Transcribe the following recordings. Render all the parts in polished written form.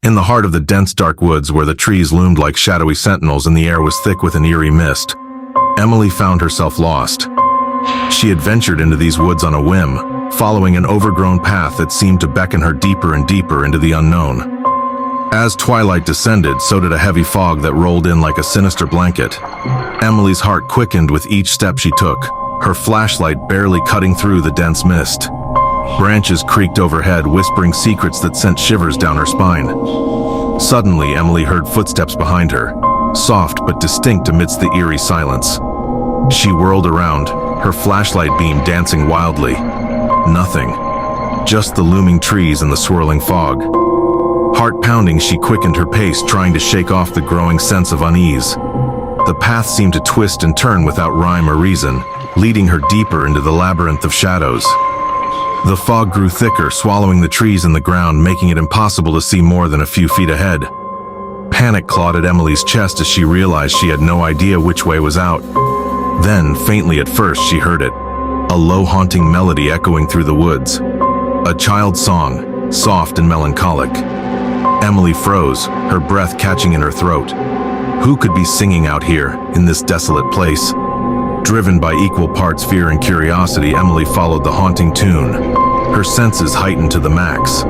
In the heart of the dense dark woods where the trees loomed like shadowy sentinels and the air was thick with an eerie mist, Emily found herself lost. She had ventured into these woods on a whim, following an overgrown path that seemed to beckon her deeper and deeper into the unknown. As twilight descended, so did a heavy fog that rolled in like a sinister blanket. Emily's heart quickened with each step she took, her flashlight barely cutting through the dense mist. Branches creaked overhead, whispering secrets that sent shivers down her spine. Suddenly, Emily heard footsteps behind her, soft but distinct amidst the eerie silence. She whirled around, her flashlight beam dancing wildly. Nothing. Just the looming trees and the swirling fog. Heart pounding, she quickened her pace, trying to shake off the growing sense of unease. The path seemed to twist and turn without rhyme or reason, leading her deeper into the labyrinth of shadows. The fog grew thicker, swallowing the trees and the ground, making it impossible to see more than a few feet ahead. Panic clawed at Emily's chest as she realized she had no idea which way was out. Then, faintly at first, she heard it, a low haunting melody echoing through the woods. A child's song, soft and melancholic. Emily froze, her breath catching in her throat. Who could be singing out here, in this desolate place? Driven by equal parts fear and curiosity, Emily followed the haunting tune, her senses heightened to the max.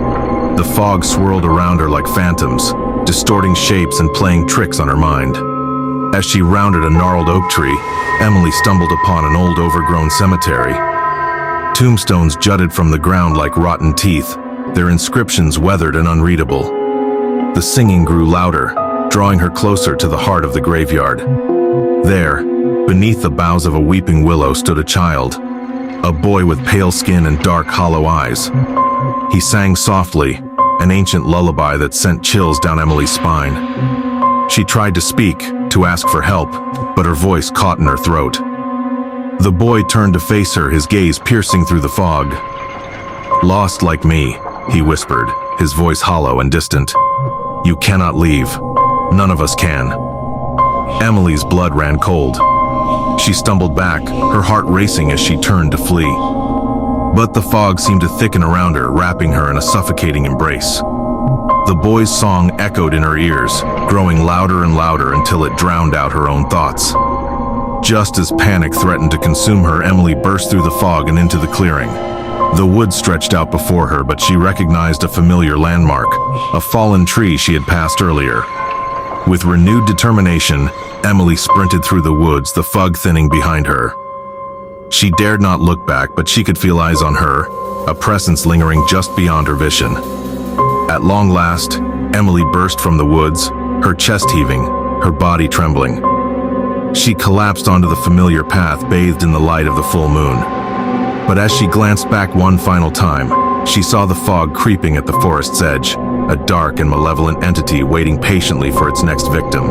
The fog swirled around her like phantoms, distorting shapes and playing tricks on her mind. As she rounded a gnarled oak tree, Emily stumbled upon an old overgrown cemetery. Tombstones jutted from the ground like rotten teeth, their inscriptions weathered and unreadable. The singing grew louder, drawing her closer to the heart of the graveyard. There, beneath the boughs of a weeping willow, stood a child, a boy with pale skin and dark, hollow eyes. He sang softly, an ancient lullaby that sent chills down Emily's spine. She tried to speak, to ask for help, but her voice caught in her throat. The boy turned to face her, his gaze piercing through the fog. "Lost like me," he whispered, his voice hollow and distant. "You cannot leave. None of us can." Emily's blood ran cold. She stumbled back, her heart racing as she turned to flee. But the fog seemed to thicken around her, wrapping her in a suffocating embrace. The boy's song echoed in her ears, growing louder and louder until it drowned out her own thoughts. Just as panic threatened to consume her, Emily burst through the fog and into the clearing. The woods stretched out before her, but she recognized a familiar landmark, a fallen tree she had passed earlier. With renewed determination, Emily sprinted through the woods, the fog thinning behind her. She dared not look back, but she could feel eyes on her, a presence lingering just beyond her vision. At long last, Emily burst from the woods, her chest heaving, her body trembling. She collapsed onto the familiar path, bathed in the light of the full moon. But as she glanced back one final time, she saw the fog creeping at the forest's edge, a dark and malevolent entity waiting patiently for its next victim.